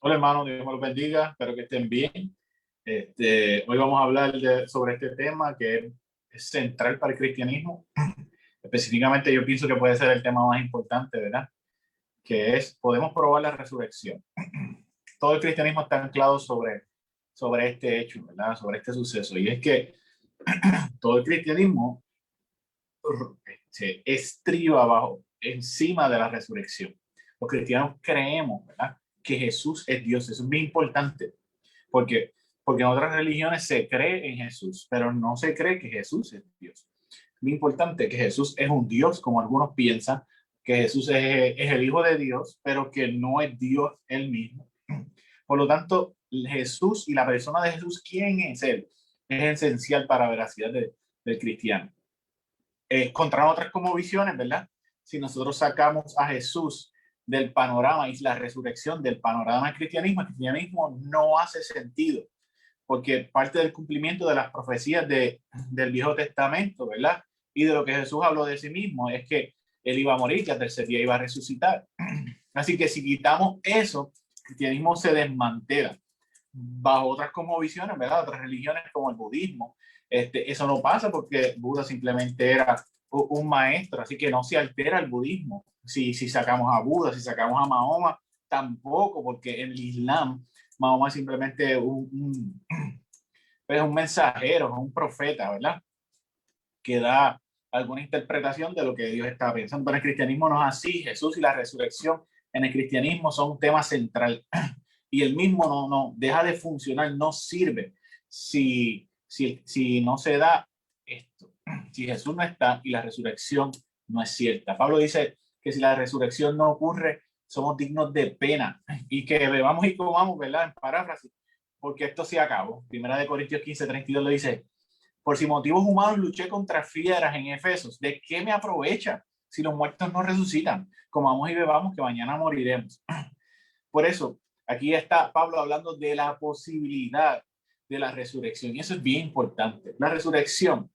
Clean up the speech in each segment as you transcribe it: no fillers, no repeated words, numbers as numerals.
Hola hermano, Dios me los bendiga, espero que estén bien. Hoy vamos a hablar sobre este tema que es central para el cristianismo. Específicamente yo pienso que puede ser el tema más importante, ¿verdad? Que es, podemos probar la resurrección. Todo el cristianismo está anclado sobre este hecho, ¿verdad? Sobre este suceso. Y es que todo el cristianismo se estriba encima de la resurrección. Los cristianos creemos, ¿verdad? Que Jesús es Dios. Eso es bien importante. Porque, porque en otras religiones se cree en Jesús, pero no se cree que Jesús es Dios. Es muy importante que Jesús es un Dios, como algunos piensan, que Jesús es el Hijo de Dios, pero que no es Dios él mismo. Por lo tanto, Jesús y la persona de Jesús, ¿quién es él? Es esencial para la veracidad del cristiano. Contra otras como visiones, ¿verdad? Si nosotros sacamos a Jesús del panorama y la resurrección del panorama del cristianismo, el cristianismo no hace sentido, porque parte del cumplimiento de las profecías del Viejo Testamento, ¿verdad? Y de lo que Jesús habló de sí mismo, es que él iba a morir y al tercer día iba a resucitar. Así que si quitamos eso, el cristianismo se desmantela bajo otras como visiones, ¿verdad? Otras religiones como el budismo. Eso no pasa porque Buda simplemente era un maestro, así que no se altera el budismo. Si sacamos a Buda, si sacamos a Mahoma, tampoco, porque en el Islam Mahoma es simplemente un mensajero, un profeta, ¿verdad? Que da alguna interpretación de lo que Dios estaba pensando. Pero el cristianismo no es así. Jesús y la resurrección en el cristianismo son un tema central y el mismo no deja de funcionar, no sirve si no se da esto, si Jesús no está y la resurrección no es cierta. Pablo dice que si la resurrección no ocurre, somos dignos de pena y que bebamos y comamos, ¿verdad? En paráfrasis, porque esto se acabó. Primera de Corintios 15:32 le dice, por si motivos humanos luché contra fieras en Efesos, ¿de qué me aprovecha si los muertos no resucitan? Comamos y bebamos que mañana moriremos. Por eso, aquí está Pablo hablando de la posibilidad de la resurrección y eso es bien importante. La resurrección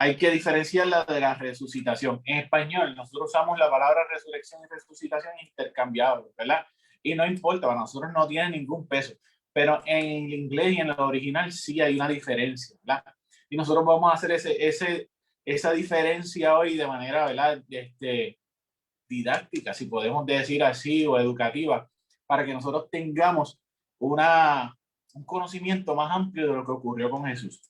hay que diferenciarla de la resucitación. En español, nosotros usamos la palabra resurrección y resucitación intercambiables, ¿verdad? Y no importa, para nosotros no tiene ningún peso. Pero en el inglés y en el original sí hay una diferencia, ¿verdad? Y nosotros vamos a hacer esa diferencia hoy de manera, ¿verdad? Didáctica, si podemos decir así, o educativa, para que nosotros tengamos un conocimiento más amplio de lo que ocurrió con Jesús.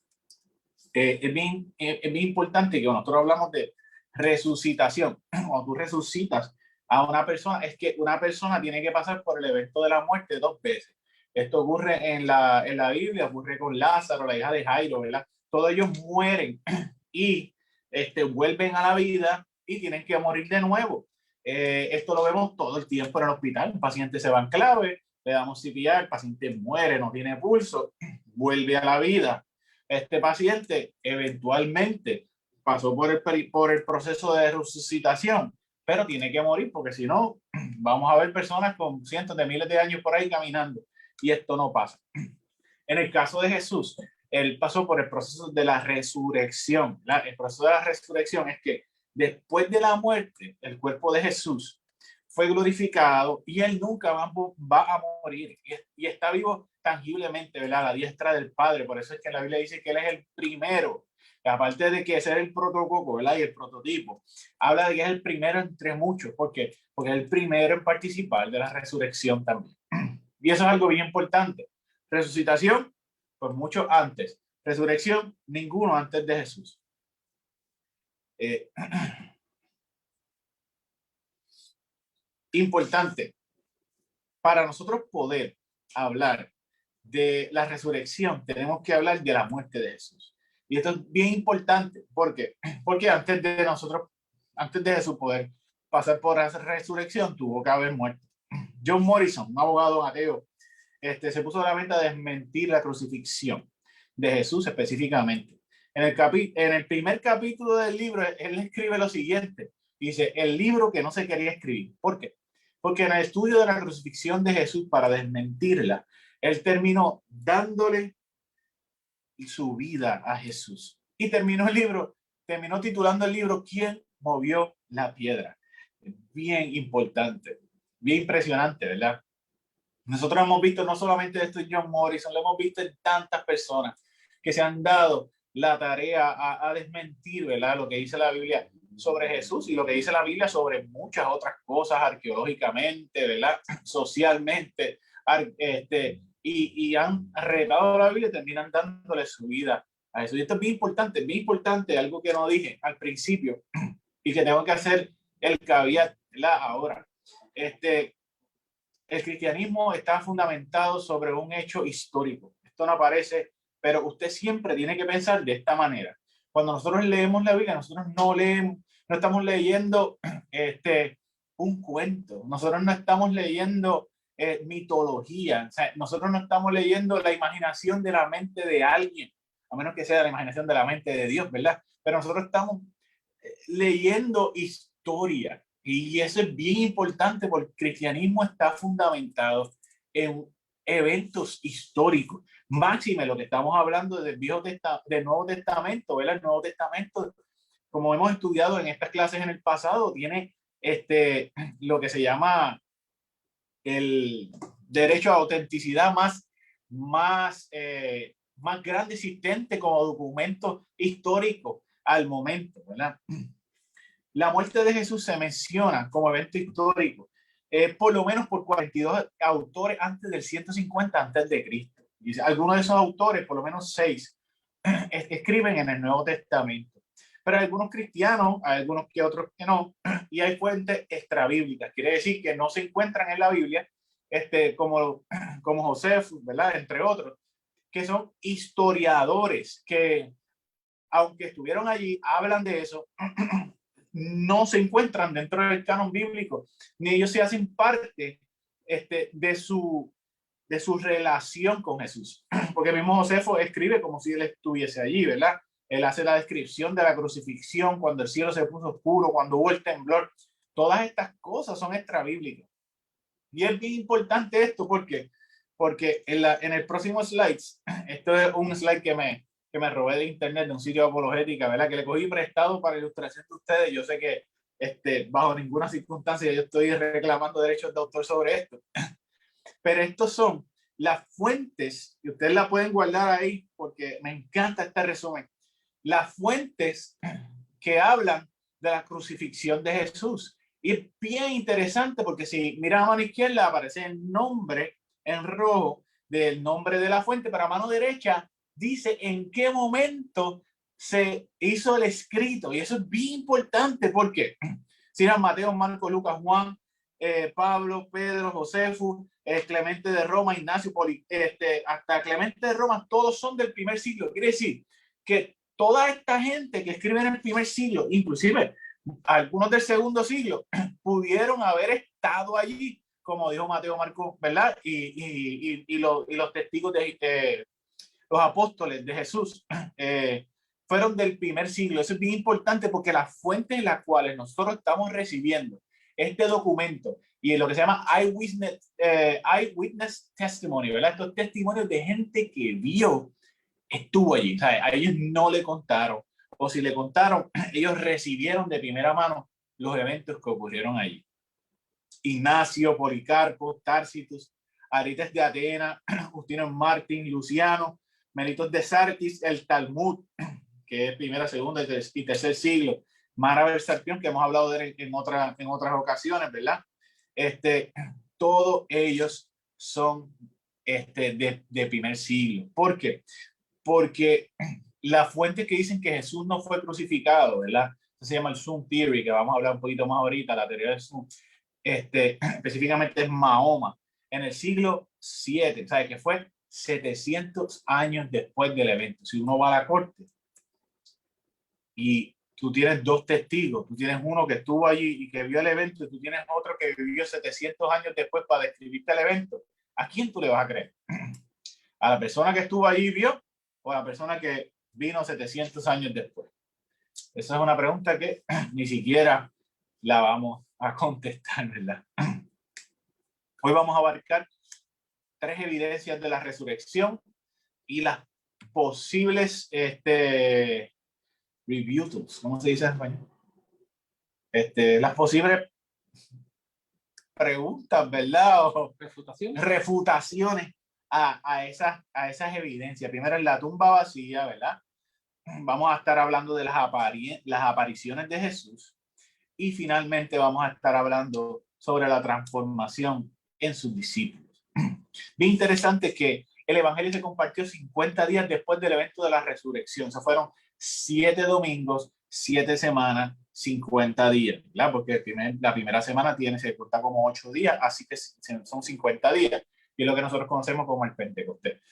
Es bien importante que cuando nosotros hablamos de resucitación, cuando tú resucitas a una persona, es que una persona tiene que pasar por el evento de la muerte dos veces. Esto ocurre en la Biblia, ocurre con Lázaro, la hija de Jairo, ¿verdad? Todos ellos mueren y vuelven a la vida y tienen que morir de nuevo. Esto lo vemos todo el tiempo en el hospital. Un paciente se va en clave, le damos CPR, el paciente muere, no tiene pulso, vuelve a la vida. Este paciente eventualmente pasó por el proceso de resucitación, pero tiene que morir porque si no, vamos a ver personas con cientos de miles de años por ahí caminando y esto no pasa. En el caso de Jesús, él pasó por el proceso de la resurrección. El proceso de la resurrección es que después de la muerte, el cuerpo de Jesús fue glorificado y él nunca va a morir y está vivo tangiblemente, ¿verdad? A la diestra del Padre. Por eso es que la Biblia dice que él es el primero. Aparte de que ser el protocopo, ¿verdad? Y el prototipo, habla de que es el primero entre muchos. ¿Por qué? Porque es el primero en participar de la resurrección también. Y eso es algo bien importante. Resucitación, pues mucho antes. Resurrección, ninguno antes de Jesús. Importante, para nosotros poder hablar de la resurrección, tenemos que hablar de la muerte de Jesús. Y esto es bien importante, porque antes de Jesús poder pasar por la resurrección, tuvo que haber muerto. John Morrison, un abogado ateo, se puso a la venta a desmentir la crucifixión de Jesús específicamente. En el primer capítulo del libro, él escribe lo siguiente. Dice, el libro que no se quería escribir. ¿Por qué? Porque en el estudio de la crucifixión de Jesús, para desmentirla, él terminó dándole su vida a Jesús. Y terminó titulando el libro ¿Quién movió la piedra? Bien importante, bien impresionante, ¿verdad? Nosotros hemos visto no solamente esto en John Morrison, lo hemos visto en tantas personas que se han dado la tarea a desmentir, ¿verdad?, lo que dice la Biblia sobre Jesús y lo que dice la Biblia sobre muchas otras cosas arqueológicamente, ¿verdad?, socialmente, y han retado la Biblia y terminan dándole su vida a eso. Y esto es bien importante, algo que no dije al principio y que tengo que hacer el caveat, ¿verdad?, ahora. El cristianismo está fundamentado sobre un hecho histórico. Esto no aparece, pero usted siempre tiene que pensar de esta manera. Cuando nosotros leemos la Biblia, nosotros no leemos, no estamos leyendo un cuento, nosotros no estamos leyendo mitología, o sea, nosotros no estamos leyendo la imaginación de la mente de alguien, a menos que sea la imaginación de la mente de Dios, ¿verdad? Pero nosotros estamos leyendo historia. Y eso es bien importante porque el cristianismo está fundamentado en eventos históricos. Máxime lo que estamos hablando del del Nuevo Testamento, ¿verdad? El Nuevo Testamento, como hemos estudiado en estas clases en el pasado, tiene lo que se llama el derecho a autenticidad más grande existente como documento histórico al momento, ¿verdad? La muerte de Jesús se menciona como evento histórico, por lo menos por 42 autores antes del 150 antes de Cristo. Algunos de esos autores, por lo menos 6, escriben en el Nuevo Testamento. Pero hay algunos cristianos, hay algunos que otros que no, y hay fuentes extrabíblicas. Quiere decir que no se encuentran en la Biblia, como Josefo, ¿verdad?, entre otros, que son historiadores que, aunque estuvieron allí, hablan de eso, no se encuentran dentro del canon bíblico, ni ellos se hacen parte de su relación con Jesús. Porque mismo Josefo escribe como si él estuviese allí, ¿verdad? Él hace la descripción de la crucifixión, cuando el cielo se puso oscuro, cuando hubo el temblor. Todas estas cosas son extrabíblicas. Y es bien importante esto porque en el próximo slides, esto es un slide que me robé de internet de un sitio de apologética, ¿verdad? Que le cogí prestado para ilustración de ustedes. Yo sé que bajo ninguna circunstancia yo estoy reclamando derechos de autor sobre esto, pero estos son las fuentes, y ustedes la pueden guardar ahí porque me encanta este resumen, las fuentes que hablan de la crucifixión de Jesús. Y es bien interesante porque si miras a mano izquierda aparece el nombre en rojo del nombre de la fuente, pero a mano derecha dice en qué momento se hizo el escrito. Y eso es bien importante porque si eran Mateo, Marcos, Lucas, Juan, Pablo, Pedro, Josefo, Clemente de Roma, Ignacio, hasta Clemente de Roma, todos son del primer siglo. Quiere decir que toda esta gente que escribe en el primer siglo, inclusive algunos del segundo siglo, pudieron haber estado allí, como dijo Mateo, Marcos, ¿verdad? Y los testigos de los apóstoles de Jesús fueron del primer siglo. Eso es bien importante porque las fuentes en las cuales nosotros estamos recibiendo este documento y lo que se llama eyewitness testimony, ¿verdad? Estos testimonios de gente que vio, estuvo allí, ¿sabes? A ellos no le contaron, o si le contaron, ellos recibieron de primera mano los eventos que ocurrieron allí. Ignacio, Policarpo, Tácitus, Arites de Atenas, Justino Martín, Luciano, Melitos de Sartis, el Talmud, que es primera, segunda y tercer siglo, Maraver Sarpión, que hemos hablado de él en otras ocasiones, ¿verdad? Todos ellos son de primer siglo. ¿Por qué? Porque las fuentes que dicen que Jesús no fue crucificado, ¿verdad? Eso se llama el Zoom Theory, que vamos a hablar un poquito más ahorita, la teoría del Zoom, específicamente es Mahoma, en el siglo 7, ¿sabes? Que fue 700 años después del evento. Si uno va a la corte y tú tienes dos testigos, tú tienes uno que estuvo allí y que vio el evento, y tú tienes otro que vivió 700 años después para describirte el evento, ¿a quién tú le vas a creer? ¿A la persona que estuvo allí y vio o a la persona que vino 700 años después? Esa es una pregunta que ni siquiera la vamos a contestar, ¿verdad? Hoy vamos a abarcar 3 evidencias de la resurrección y las posibles rebuttals, ¿cómo se dice en español? Las posibles preguntas, ¿verdad? O refutaciones, refutaciones a esas evidencias. Primero, en la tumba vacía, ¿verdad? Vamos a estar hablando de las apariciones de Jesús. Y finalmente vamos a estar hablando sobre la transformación en sus discípulos. Bien interesante que el evangelio se compartió 50 días después del evento de la resurrección. Se fueron 7 domingos, 7 semanas, 50 días, ¿verdad? Porque la primera semana se cuenta como 8 días, así que son 50 días. Y es lo que nosotros conocemos como el Pentecostés.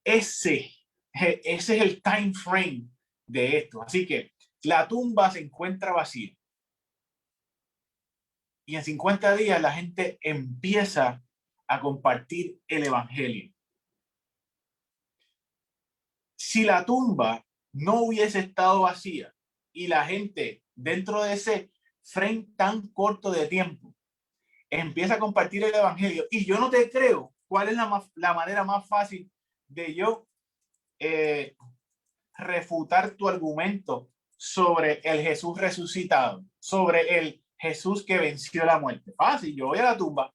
Ese es el time frame de esto. Así que la tumba se encuentra vacía. Y en 50 días la gente empieza a compartir el evangelio. Si la tumba no hubiese estado vacía y la gente dentro de ese frame tan corto de tiempo empieza a compartir el evangelio, y yo no te creo, ¿cuál es la manera más fácil de yo refutar tu argumento sobre el Jesús resucitado, sobre el Jesús que venció la muerte? Fácil, yo voy a la tumba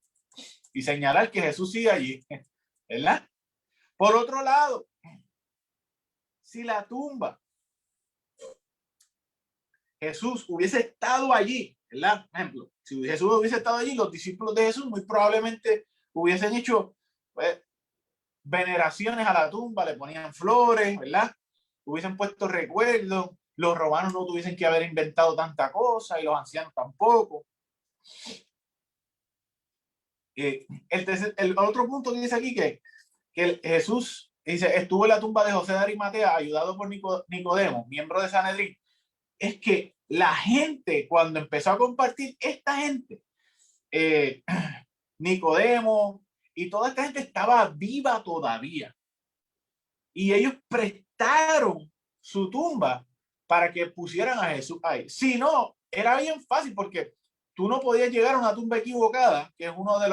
y señalar que Jesús sigue allí, ¿verdad? Por otro lado, si la tumba, Jesús hubiese estado allí, ¿verdad? Por ejemplo, si Jesús hubiese estado allí, los discípulos de Jesús muy probablemente hubiesen hecho pues, veneraciones a la tumba, le ponían flores, ¿verdad? Hubiesen puesto recuerdos, los romanos no tuviesen que haber inventado tanta cosa y los ancianos tampoco. El otro punto que dice aquí que Jesús dice, estuvo en la tumba de José de Arimatea ayudado por Nicodemo, miembro de Sanedrín. Es que la gente, cuando empezó a compartir, esta gente, Nicodemo y toda esta gente estaba viva todavía. Y ellos prestaron su tumba para que pusieran a Jesús ahí. Si no, era bien fácil porque tú no podías llegar a una tumba equivocada, que es uno de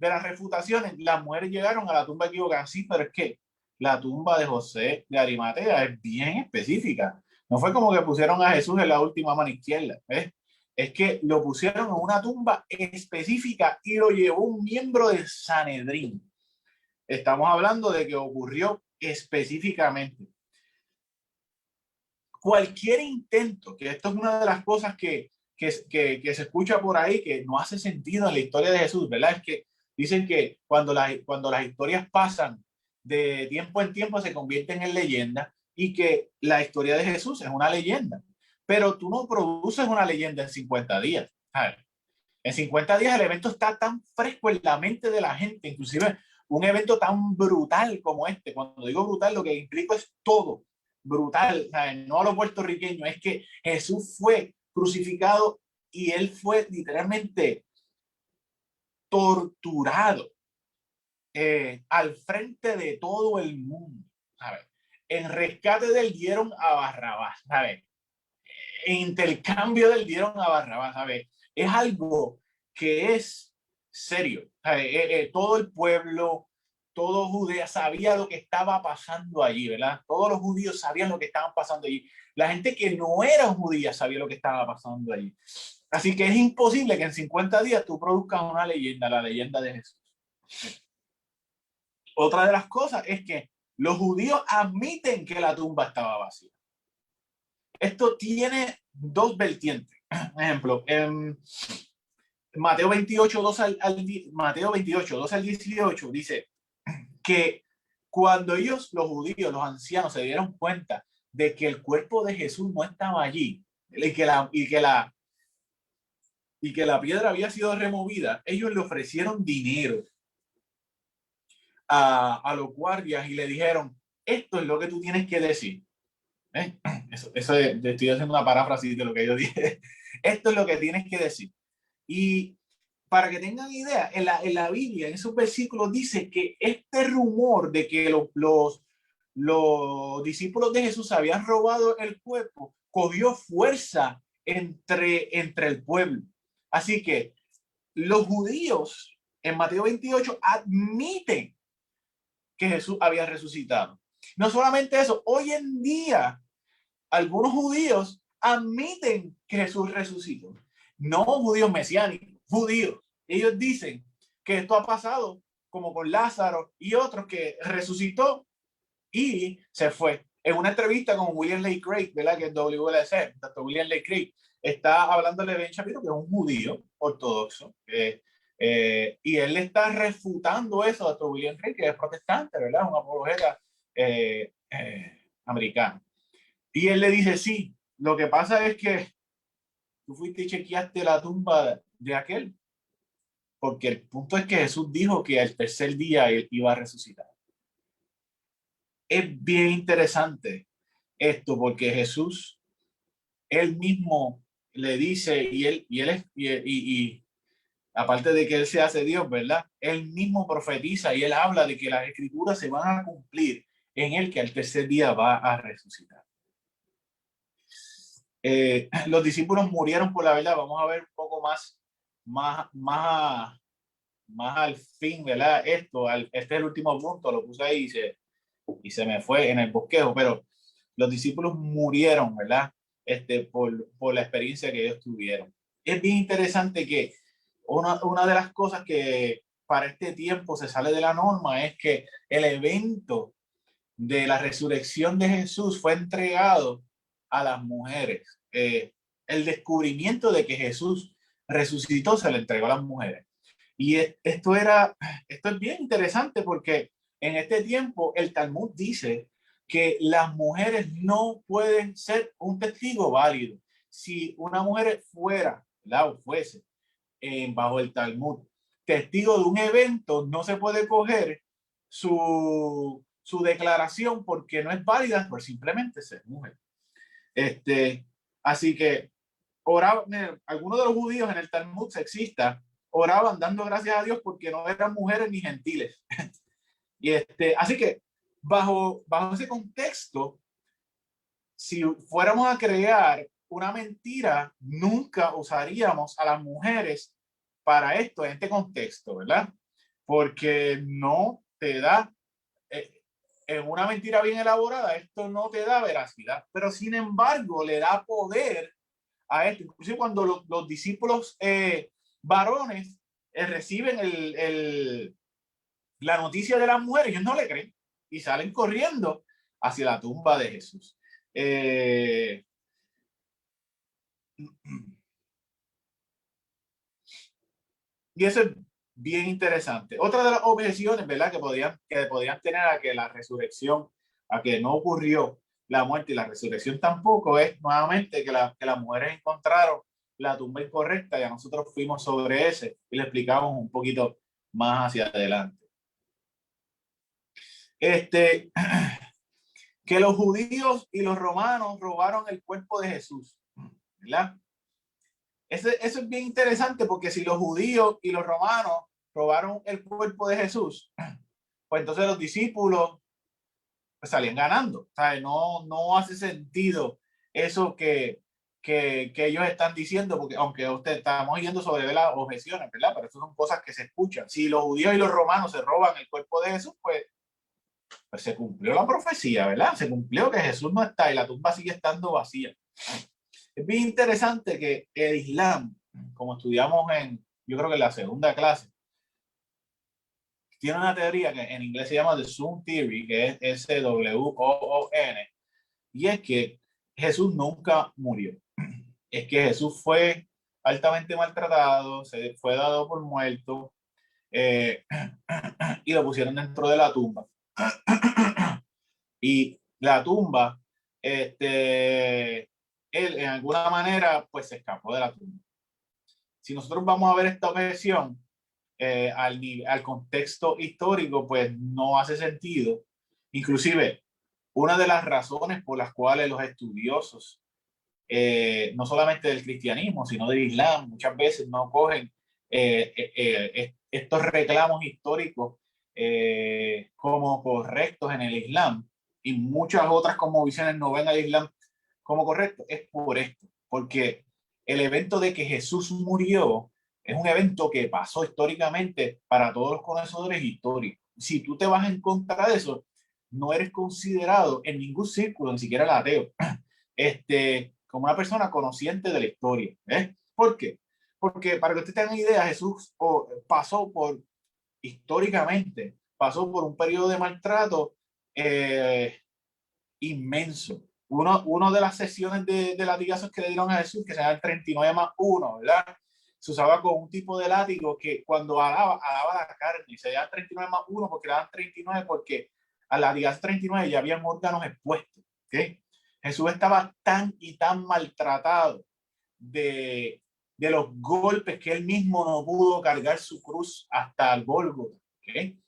las refutaciones. Las mujeres llegaron a la tumba equivocada, sí, pero es que la tumba de José de Arimatea es bien específica. No fue como que pusieron a Jesús en la última mano izquierda, ¿ves? Es que lo pusieron en una tumba específica y lo llevó un miembro del Sanedrín. Estamos hablando de que ocurrió específicamente. Cualquier intento, que esto es una de las cosas que se escucha por ahí, que no hace sentido en la historia de Jesús, ¿verdad? Es que dicen que cuando las historias pasan de tiempo en tiempo se convierten en leyenda y que la historia de Jesús es una leyenda. Pero tú no produces una leyenda en 50 días. ¿Sabes? En 50 días el evento está tan fresco en la mente de la gente, inclusive un evento tan brutal como este. Cuando digo brutal, lo que implico es todo brutal, ¿sabes? No a los puertorriqueños, es que Jesús fue crucificado y él fue literalmente torturado al frente de todo el mundo, ¿sabes? En rescate del dieron a Barrabás, ¿sabes? En intercambio del dieron a Barrabás, ¿sabes? Es algo que es serio. Todo el pueblo, todo Judea sabía lo que estaba pasando allí, ¿verdad? Todos los judíos sabían lo que estaban pasando allí. La gente que no era judía sabía lo que estaba pasando allí. Así que es imposible que en 50 días tú produzcas una leyenda, la leyenda de Jesús. Otra de las cosas es que los judíos admiten que la tumba estaba vacía. Esto tiene dos vertientes. Por ejemplo, en Mateo 28, 2 Mateo 28, 2 al 18 dice que cuando ellos, los judíos, los ancianos, se dieron cuenta de que el cuerpo de Jesús no estaba allí y que la piedra había sido removida, ellos le ofrecieron dinero a los guardias y le dijeron, esto es lo que tú tienes que decir. Eso estoy haciendo una paráfrasis de lo que yo dije. Esto es lo que tienes que decir. Y para que tengan idea, en la Biblia, en esos versículos dice que este rumor de que los discípulos de Jesús habían robado el cuerpo cogió fuerza entre el pueblo. Así que los judíos en Mateo 28 admiten que Jesús había resucitado. No solamente eso, hoy en día algunos judíos admiten que Jesús resucitó. No judíos mesiánicos, judíos. Ellos dicen que esto ha pasado como con Lázaro y otros, que resucitó y se fue. En una entrevista con William Lane Craig, ¿verdad? Que es WLC, Dr. William Lane Craig, está hablándole de Ben Shapiro, que es un judío ortodoxo, y él le está refutando eso a Dr. William Craig, que es protestante, ¿verdad? Un apologeta americano. Y él le dice, sí, lo que pasa es que tú fuiste y chequeaste la tumba de aquel, porque el punto es que Jesús dijo que al tercer día él iba a resucitar. Es bien interesante esto, porque Jesús, él mismo le dice, y aparte de que él se hace Dios, ¿verdad? Él mismo profetiza y él habla de que las escrituras se van a cumplir en él, que al tercer día va a resucitar. Los discípulos murieron por la verdad. Vamos a ver un poco más al fin, ¿verdad? Este es el último punto, lo puse ahí y se me fue en el bosquejo, pero los discípulos murieron, ¿verdad? Por la experiencia que ellos tuvieron. Es bien interesante que una de las cosas que para este tiempo se sale de la norma es que el evento de la resurrección de Jesús fue entregado a las mujeres. El descubrimiento de que Jesús resucitó se le entregó a las mujeres. Y esto es bien interesante porque en este tiempo el Talmud dice que las mujeres no pueden ser un testigo válido. Si una mujer fuera, ¿verdad? O fuese bajo el Talmud testigo de un evento, no se puede coger su declaración porque no es válida por simplemente ser mujer. Así que algunos de los judíos en el Talmud sexista oraban dando gracias a Dios porque no eran mujeres ni gentiles. Así que bajo ese contexto, si fuéramos a crear una mentira, nunca usaríamos a las mujeres para esto, en este contexto, ¿verdad? Porque no te da, en una mentira bien elaborada, esto no te da veracidad, pero sin embargo le da poder a esto. Incluso cuando los discípulos varones reciben la noticia de las mujeres, ellos no le creen y salen corriendo hacia la tumba de Jesús. Y eso es bien interesante. Otra de las objeciones, ¿verdad? Que podían tener a que la resurrección, a que no ocurrió la muerte y la resurrección tampoco, es nuevamente que las mujeres encontraron la tumba incorrecta. Ya nosotros fuimos sobre ese y le explicamos un poquito más hacia adelante. Que los judíos y los romanos robaron el cuerpo de Jesús, ¿verdad? Eso es bien interesante porque si los judíos y los romanos robaron el cuerpo de Jesús, pues entonces los discípulos pues, salían ganando. ¿Sabes? No hace sentido eso que ellos están diciendo, porque aunque estamos yendo sobre las objeciones, ¿verdad? Pero eso son cosas que se escuchan. Si los judíos y los romanos se roban el cuerpo de Jesús, pues se cumplió la profecía, ¿verdad? Se cumplió que Jesús no está y la tumba sigue estando vacía. Es bien interesante que el Islam, como estudiamos yo creo que en la segunda clase, tiene una teoría que en inglés se llama The Zoon Theory, que es S-W-O-O-N, y es que Jesús nunca murió. Es que Jesús fue altamente maltratado, se fue dado por muerto, y lo pusieron dentro de la tumba. Y la tumba, él en alguna manera, pues se escapó de la tumba. Si nosotros vamos a ver esta objeción al contexto histórico, pues no hace sentido. Inclusive, una de las razones por las cuales los estudiosos, no solamente del cristianismo, sino del Islam, muchas veces no cogen estos reclamos históricos como correctos en el Islam, y muchas otras como visiones no ven al Islam como correcto, es por esto, porque el evento de que Jesús murió es un evento que pasó históricamente para todos los conocedores históricos. Si tú te vas en contra de eso, no eres considerado en ningún círculo, ni siquiera el ateo, como una persona consciente de la historia. ¿Por qué? porque para que ustedes tengan idea, Jesús históricamente, pasó por un periodo de maltrato inmenso. Uno de las sesiones de latigazos que le dieron a Jesús, que se llama el 39+1, ¿verdad? Se usaba con un tipo de látigo que cuando alaba la carne, y se llama 39+1 porque le dan 39 porque al latigazo 39 ya habían órganos expuestos. ¿Okay? Jesús estaba tan y tan maltratado de los golpes que él mismo no pudo cargar su cruz hasta el Gólgota. ¿Okay?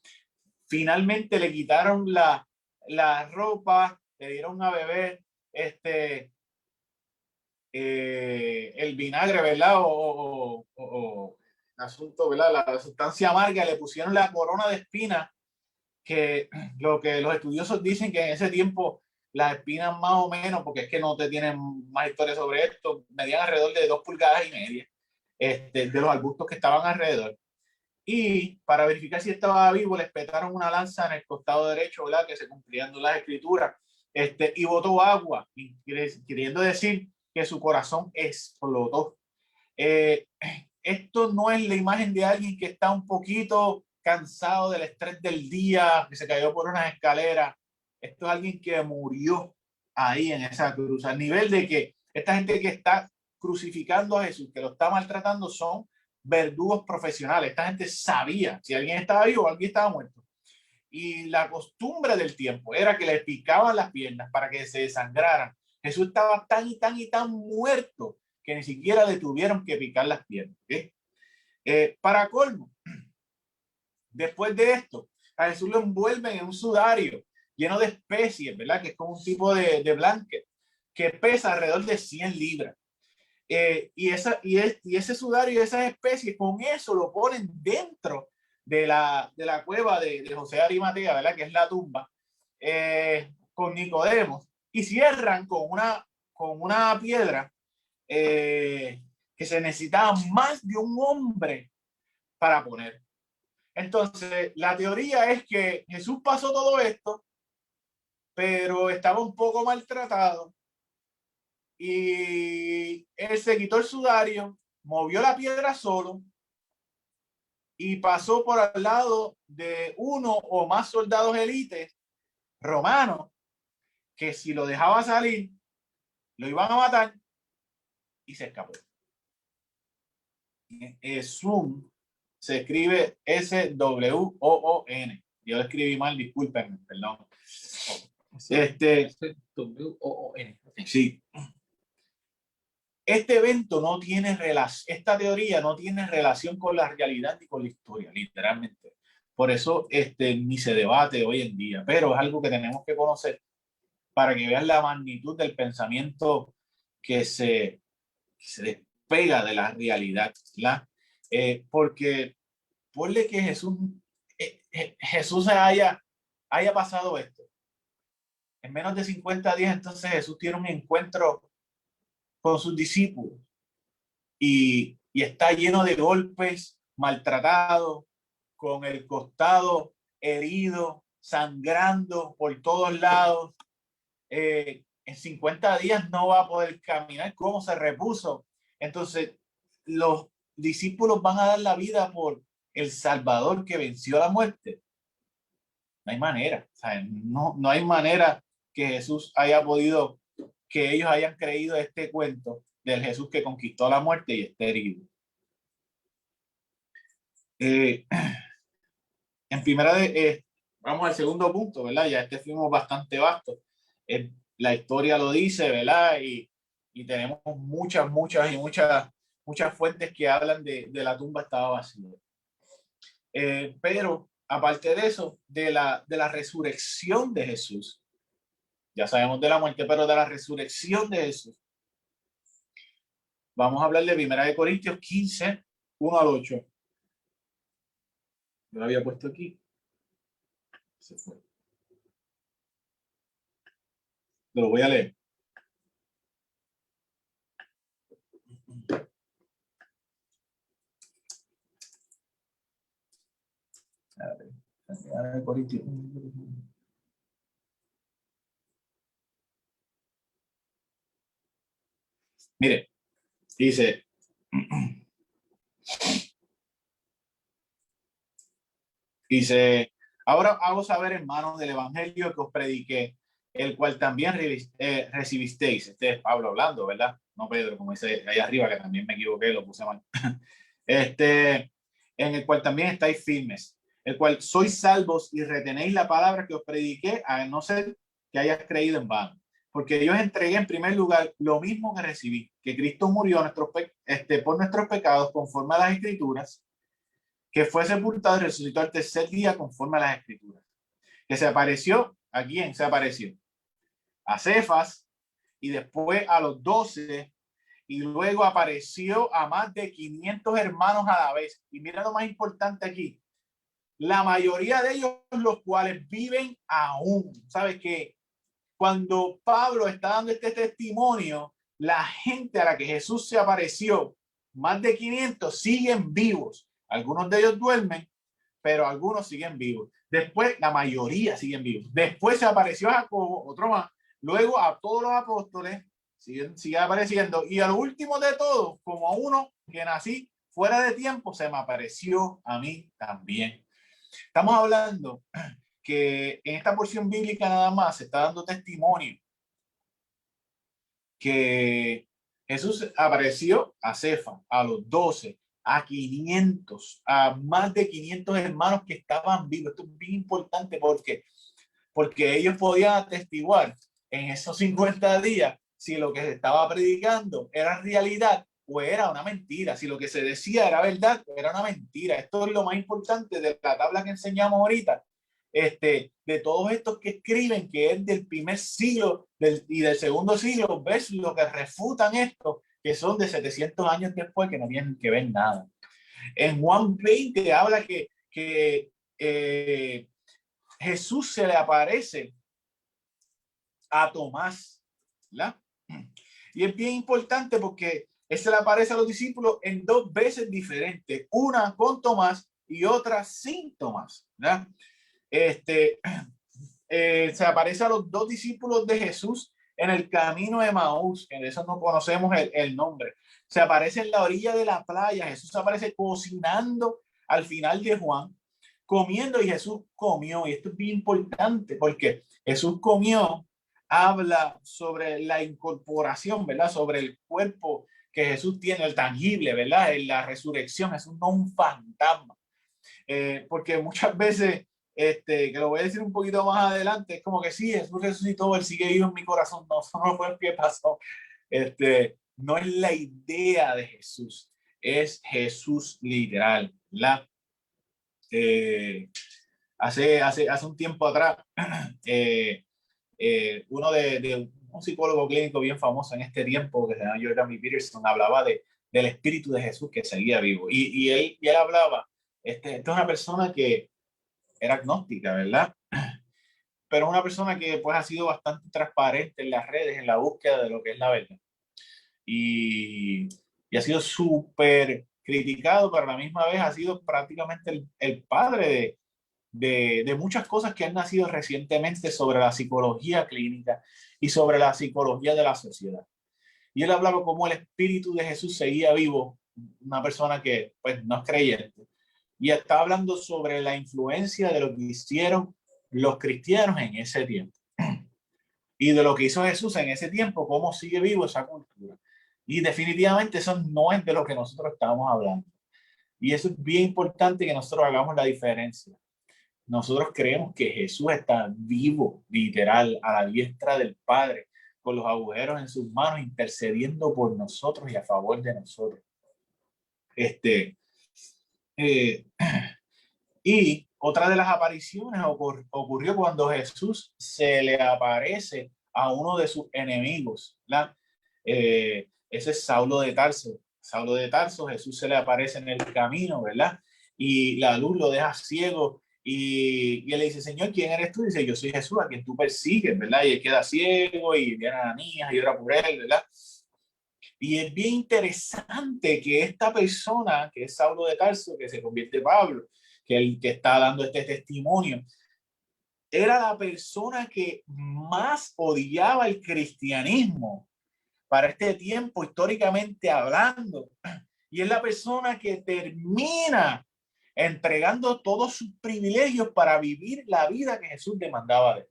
Finalmente le quitaron la ropa, le dieron a beber el vinagre, ¿verdad? O asunto, ¿verdad? La sustancia amarga, le pusieron la corona de espinas, que lo que los estudiosos dicen que en ese tiempo las espinas más o menos, porque es que no te tienen más historia sobre esto, medían alrededor de 2,5 pulgadas de los arbustos que estaban alrededor. Y para verificar si estaba vivo, le petaron una lanza en el costado derecho, ¿verdad? Que se cumplían las escrituras, y botó agua, queriendo decir que su corazón explotó. Esto no es la imagen de alguien que está un poquito cansado del estrés del día, que se cayó por unas escaleras. Esto es alguien que murió ahí en esa cruz, al nivel de que esta gente que está crucificando a Jesús, que lo está maltratando, son verdugos profesionales. Esta gente sabía si alguien estaba vivo o alguien estaba muerto. Y la costumbre del tiempo era que le picaban las piernas para que se desangraran. Jesús estaba tan y tan y tan muerto que ni siquiera le tuvieron que picar las piernas. ¿Okay? Para colmo, después de esto, a Jesús lo envuelven en un sudario lleno de especies, ¿verdad? Que es como un tipo de blanket que pesa alrededor de 100 libras. Y ese sudario y esas especies, con eso lo ponen dentro de la cueva de José de Arimatea, ¿verdad? Que es la tumba, con Nicodemo, y cierran con una piedra que se necesitaba más de un hombre para poner. Entonces, la teoría es que Jesús pasó todo esto, pero estaba un poco maltratado y él se quitó el sudario, movió la piedra solo y pasó por al lado de uno o más soldados élites romanos que si lo dejaba salir, lo iban a matar y se escapó. Zoom se escribe S-W-O-O-N. Yo lo escribí mal, disculpen, perdón. S-W-O-O-N. Sí. Este evento no tiene relación, esta teoría no tiene relación con la realidad ni con la historia, literalmente. Por eso ni se debate hoy en día, pero es algo que tenemos que conocer para que vean la magnitud del pensamiento que se despega de la realidad, ¿verdad? Porque ponle que Jesús haya pasado esto. En menos de 50 días, entonces Jesús tiene un encuentro con sus discípulos y está lleno de golpes, maltratado, con el costado herido, sangrando por todos lados. En 50 días no va a poder caminar. ¿Cómo se repuso? Entonces, los discípulos van a dar la vida por el Salvador que venció la muerte. No hay manera. O sea, no hay manera que Jesús haya podido, que ellos hayan creído este cuento del Jesús que conquistó la muerte y está herido. En primera vamos al segundo punto, ¿verdad? Ya fuimos bastante vasto. La historia lo dice, ¿verdad? Y tenemos muchas fuentes que hablan de la tumba estaba vacía. Pero aparte de eso, de la resurrección de Jesús, ya sabemos de la muerte, pero de la resurrección de Jesús, vamos a hablar de 1 Corintios 15, 1 al 8. Yo lo había puesto aquí. Se fue. Lo voy a leer. Mire, dice, Dice, ahora hago saber, hermanos, del evangelio que os prediqué, el cual también recibisteis. Este es Pablo hablando, ¿verdad? No Pedro, como dice ahí arriba, que también me equivoqué, lo puse mal. En el cual también estáis firmes, el cual sois salvos y retenéis la palabra que os prediqué, a no ser que hayas creído en vano. Porque yo os entregué en primer lugar lo mismo que recibí, que Cristo murió por nuestros pecados conforme a las Escrituras, que fue sepultado y resucitó al tercer día conforme a las Escrituras. Que se apareció, ¿a quién se apareció? A Cefas y después a los 12 y luego apareció a más de 500 hermanos a la vez. Y mira lo más importante aquí, la mayoría de ellos los cuales viven aún. ¿Sabes qué? Cuando Pablo está dando este testimonio, la gente a la que Jesús se apareció, más de 500 siguen vivos. Algunos de ellos duermen, pero algunos siguen vivos. Después, la mayoría siguen vivos. Después se apareció a Jacobo, otro más. Luego a todos los apóstoles, sigue apareciendo. Y al último de todos, como a uno que nací fuera de tiempo, se me apareció a mí también. Estamos hablando que en esta porción bíblica nada más se está dando testimonio que Jesús apareció a Cefa, a los 12, a 500, a más de 500 hermanos que estaban vivos. Esto es bien importante porque ellos podían atestiguar en esos 50 días si lo que se estaba predicando era realidad o era una mentira, si lo que se decía era verdad o era una mentira. Esto es lo más importante de la tabla que enseñamos ahorita. De todos estos que escriben que es del primer siglo y del segundo siglo, ves lo que refutan esto, que son de 700 años después, que no tienen que ver nada. En Juan 20 habla que Jesús se le aparece a Tomás, ¿verdad? Y es bien importante porque se le aparece a los discípulos en dos veces diferentes, una con Tomás y otra sin Tomás, ¿verdad? Se aparece a los dos discípulos de Jesús en el camino de Maús, que de eso no conocemos el nombre. Se aparece en la orilla de la playa, Jesús aparece cocinando al final de Juan, comiendo, y Jesús comió. Y esto es bien importante porque Jesús comió, habla sobre la incorporación, ¿verdad? Sobre el cuerpo que Jesús tiene, el tangible, ¿verdad? En la resurrección, Jesús no un fantasma. Porque muchas veces, que lo voy a decir un poquito más adelante, es como que sí, Jesús resucitó, él sigue vivo en mi corazón. No, eso no fue lo que pasó. No es la idea de Jesús, es Jesús literal, ¿verdad? Hace un tiempo atrás, uno de un psicólogo clínico bien famoso en este tiempo, que se llama Jordan B. Peterson, hablaba del espíritu de Jesús que seguía vivo. Y él hablaba, esta es una persona que era agnóstica, ¿verdad? Pero es una persona que pues ha sido bastante transparente en las redes, en la búsqueda de lo que es la verdad. Y ha sido súper criticado, pero a la misma vez ha sido prácticamente el padre de muchas cosas que han nacido recientemente sobre la psicología clínica y sobre la psicología de la sociedad. Y él hablaba como el espíritu de Jesús seguía vivo, una persona que pues no es creyente, y está hablando sobre la influencia de lo que hicieron los cristianos en ese tiempo y de lo que hizo Jesús en ese tiempo, cómo sigue vivo esa cultura. Y definitivamente eso no es de lo que nosotros estamos hablando. Y eso es bien importante que nosotros hagamos la diferencia. Nosotros creemos que Jesús está vivo, literal, a la diestra del Padre, con los agujeros en sus manos, intercediendo por nosotros y a favor de nosotros. Eh, y otra de las apariciones ocurrió cuando Jesús se le aparece a uno de sus enemigos, ¿verdad? Ese es Saulo de Tarso. Saulo de Tarso, Jesús se le aparece en el camino, ¿verdad? Y la luz lo deja ciego y él le dice, Señor, ¿quién eres tú? Y dice, yo soy Jesús, a quien tú persigues, ¿verdad? Y él queda ciego y viene a Ananías y ora por él, ¿verdad? Y es bien interesante que esta persona, que es Saulo de Tarso, que se convierte en Pablo, que el que está dando este testimonio, era la persona que más odiaba el cristianismo para este tiempo, históricamente hablando. Y es la persona que termina entregando todos sus privilegios para vivir la vida que Jesús demandaba de él.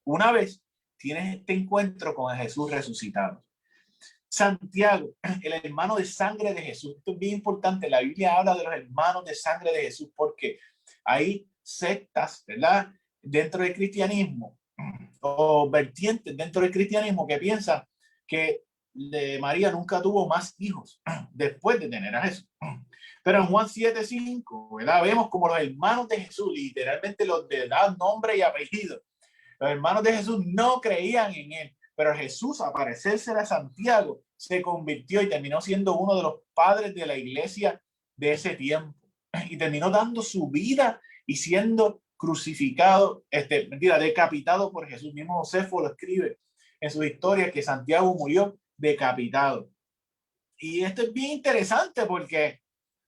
Una vez tienes este encuentro con Jesús resucitado. Santiago, el hermano de sangre de Jesús. Esto es bien importante. La Biblia habla de los hermanos de sangre de Jesús porque hay sectas, ¿verdad?, dentro del cristianismo o vertientes dentro del cristianismo que piensan que María nunca tuvo más hijos después de tener a Jesús. Pero en Juan 7:5, ¿verdad?, vemos como los hermanos de Jesús, literalmente los de edad, nombre y apellido, los hermanos de Jesús no creían en él, pero Jesús, a parecerse a Santiago, se convirtió y terminó siendo uno de los padres de la iglesia de ese tiempo. Y terminó dando su vida y siendo crucificado, decapitado por Jesús. Mismo Josefo lo escribe en su historia que Santiago murió decapitado. Y esto es bien interesante porque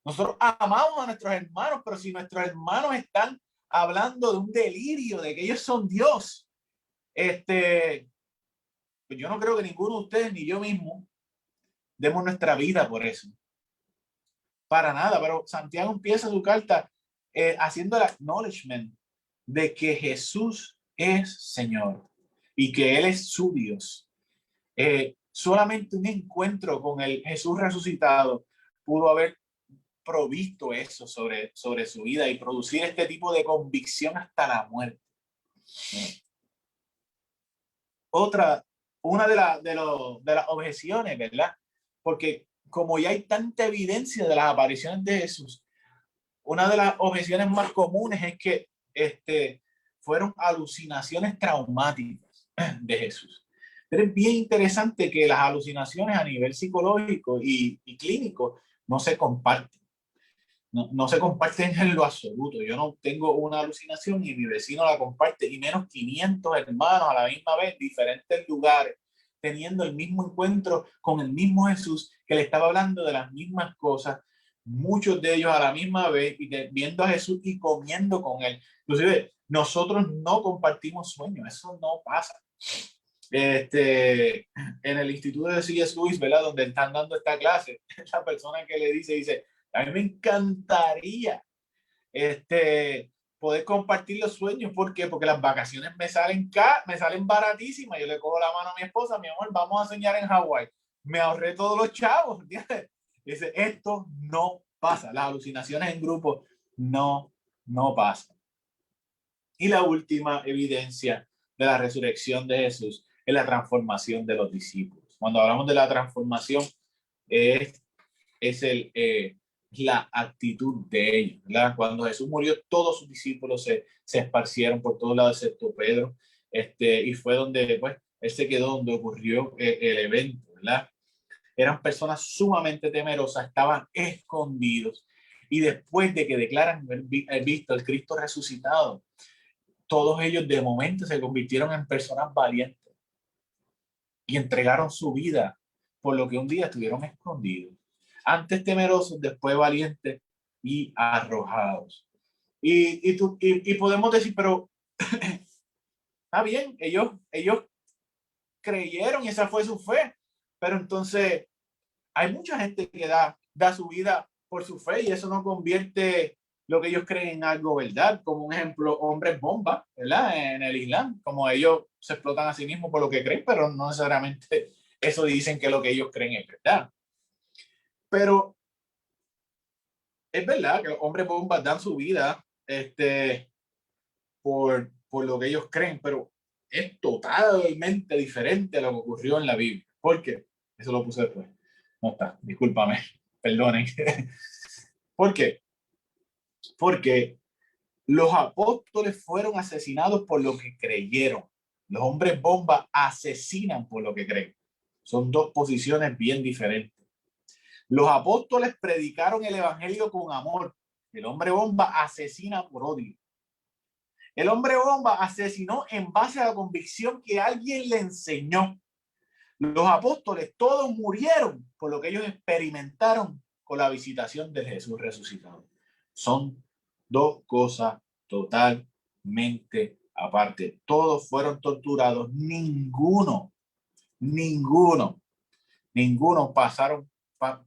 nosotros amamos a nuestros hermanos, pero si nuestros hermanos están hablando de un delirio, de que ellos son Dios, pues yo no creo que ninguno de ustedes ni yo mismo demos nuestra vida por eso. Para nada, pero Santiago empieza su carta haciendo el acknowledgement de que Jesús es Señor y que Él es su Dios. Solamente un encuentro con el Jesús resucitado pudo haber provisto eso sobre su vida y producir este tipo de convicción hasta la muerte. Una de las objeciones, ¿verdad? Porque como ya hay tanta evidencia de las apariciones de Jesús, una de las objeciones más comunes es que fueron alucinaciones traumáticas de Jesús. Pero es bien interesante que las alucinaciones a nivel psicológico y clínico no se comparten. No se comparten en lo absoluto. Yo no tengo una alucinación y mi vecino la comparte, y menos 500 hermanos a la misma vez, diferentes lugares, teniendo el mismo encuentro con el mismo Jesús que le estaba hablando de las mismas cosas, muchos de ellos a la misma vez, y viendo a Jesús y comiendo con él. Inclusive, nosotros no compartimos sueños, eso no pasa. En el instituto de C.S. Lewis, ¿verdad?, donde están dando esta clase, la persona que le dice, a mí me encantaría poder compartir los sueños. ¿Por qué? Porque las vacaciones me salen baratísimas. Yo le cojo la mano a mi esposa, mi amor, vamos a soñar en Hawái. Me ahorré todos los chavos. Dice, esto no pasa. Las alucinaciones en grupo no pasan. Y la última evidencia de la resurrección de Jesús es la transformación de los discípulos. Cuando hablamos de la transformación, es la actitud de ellos, ¿verdad? Cuando Jesús murió, todos sus discípulos se esparcieron por todos lados, excepto Pedro, y fue donde, pues, él se quedó donde ocurrió el evento, ¿verdad? Eran personas sumamente temerosas, estaban escondidos, y después de que declaran haber visto al Cristo resucitado, todos ellos de momento se convirtieron en personas valientes y entregaron su vida por lo que un día estuvieron escondidos. Antes temerosos, después valientes y arrojados. Y podemos decir, pero está bien, ellos creyeron y esa fue su fe. Pero entonces hay mucha gente que da su vida por su fe y eso no convierte lo que ellos creen en algo verdad. Como un ejemplo, hombres bomba, ¿verdad? En el Islam, como ellos se explotan a sí mismos por lo que creen, pero no necesariamente eso dicen que lo que ellos creen es verdad. Pero es verdad que los hombres bombas dan su vida por lo que ellos creen, pero es totalmente diferente a lo que ocurrió en la Biblia. ¿Por qué? Eso lo puse después. No está, discúlpame, perdonen. ¿Por qué? Porque los apóstoles fueron asesinados por lo que creyeron. Los hombres bomba asesinan por lo que creen. Son dos posiciones bien diferentes. Los apóstoles predicaron el evangelio con amor. El hombre bomba asesina por odio. El hombre bomba asesinó en base a la convicción que alguien le enseñó. Los apóstoles todos murieron por lo que ellos experimentaron con la visitación de Jesús resucitado. Son dos cosas totalmente aparte. Todos fueron torturados. Ninguno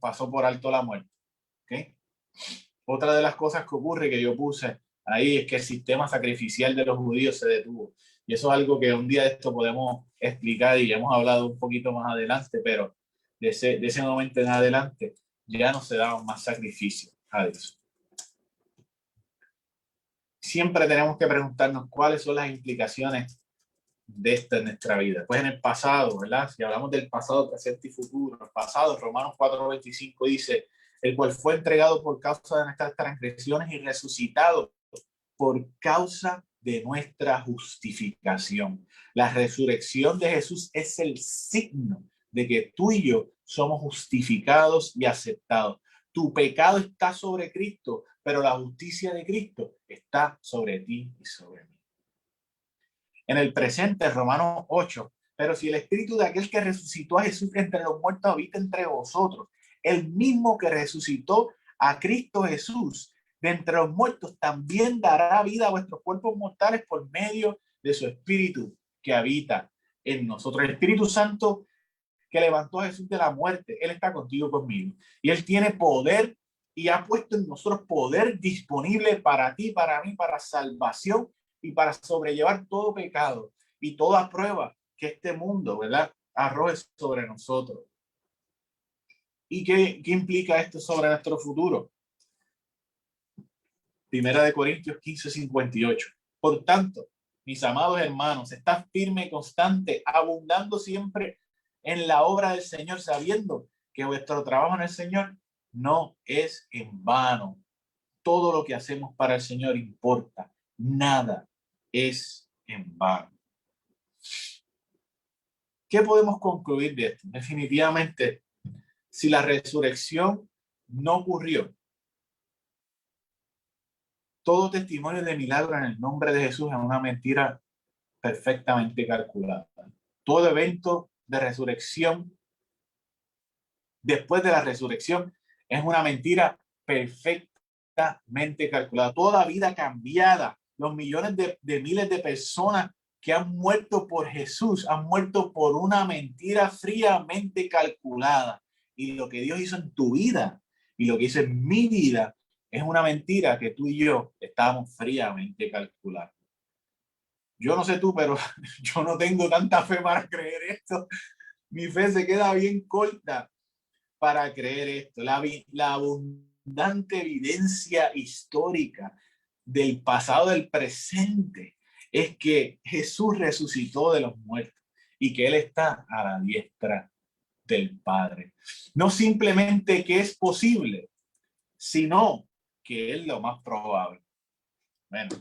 pasó por alto la muerte. ¿Okay? Otra de las cosas que ocurre que yo puse ahí es que el sistema sacrificial de los judíos se detuvo. Y eso es algo que un día de esto podemos explicar y hemos hablado un poquito más adelante, pero de ese momento en adelante ya no se daban más sacrificios a Dios. Siempre tenemos que preguntarnos cuáles son las implicaciones de esto en nuestra vida. Pues en el pasado, ¿verdad? Si hablamos del pasado, presente y futuro, el pasado, Romanos 4:25 dice, el cual fue entregado por causa de nuestras transgresiones y resucitado por causa de nuestra justificación. La resurrección de Jesús es el signo de que tú y yo somos justificados y aceptados. Tu pecado está sobre Cristo, pero la justicia de Cristo está sobre ti y sobre mí. En el presente, Romanos 8, pero si el espíritu de aquel que resucitó a Jesús entre los muertos habita entre vosotros, el mismo que resucitó a Cristo Jesús de entre los muertos también dará vida a vuestros cuerpos mortales por medio de su espíritu que habita en nosotros. El Espíritu Santo que levantó a Jesús de la muerte, Él está contigo, conmigo. Y Él tiene poder y ha puesto en nosotros poder disponible para ti, para mí, para salvación y para sobrellevar todo pecado y toda prueba que este mundo, ¿verdad?, arroje sobre nosotros. ¿Y qué implica esto sobre nuestro futuro? Primera de Corintios 15:58. Por tanto, mis amados hermanos, estad firme y constante, abundando siempre en la obra del Señor, sabiendo que vuestro trabajo en el Señor no es en vano. Todo lo que hacemos para el Señor importa. Nada es en vano. ¿Qué podemos concluir de esto? Definitivamente, si la resurrección no ocurrió, todo testimonio de milagro en el nombre de Jesús es una mentira perfectamente calculada. Todo evento de resurrección después de la resurrección es una mentira perfectamente calculada. Toda vida cambiada, los millones de miles de personas que han muerto por Jesús, han muerto por una mentira fríamente calculada. Y lo que Dios hizo en tu vida y lo que hizo en mi vida es una mentira que tú y yo estábamos fríamente calculando. Yo no sé tú, pero yo no tengo tanta fe para creer esto. Mi fe se queda bien corta para creer esto. La abundante evidencia histórica del pasado, del presente, es que Jesús resucitó de los muertos y que Él está a la diestra del Padre. No simplemente que es posible, sino que es lo más probable. Bueno,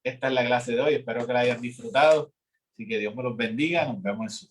esta es la clase de hoy. Espero que la hayan disfrutado. Así que Dios me los bendiga. Nos vemos en su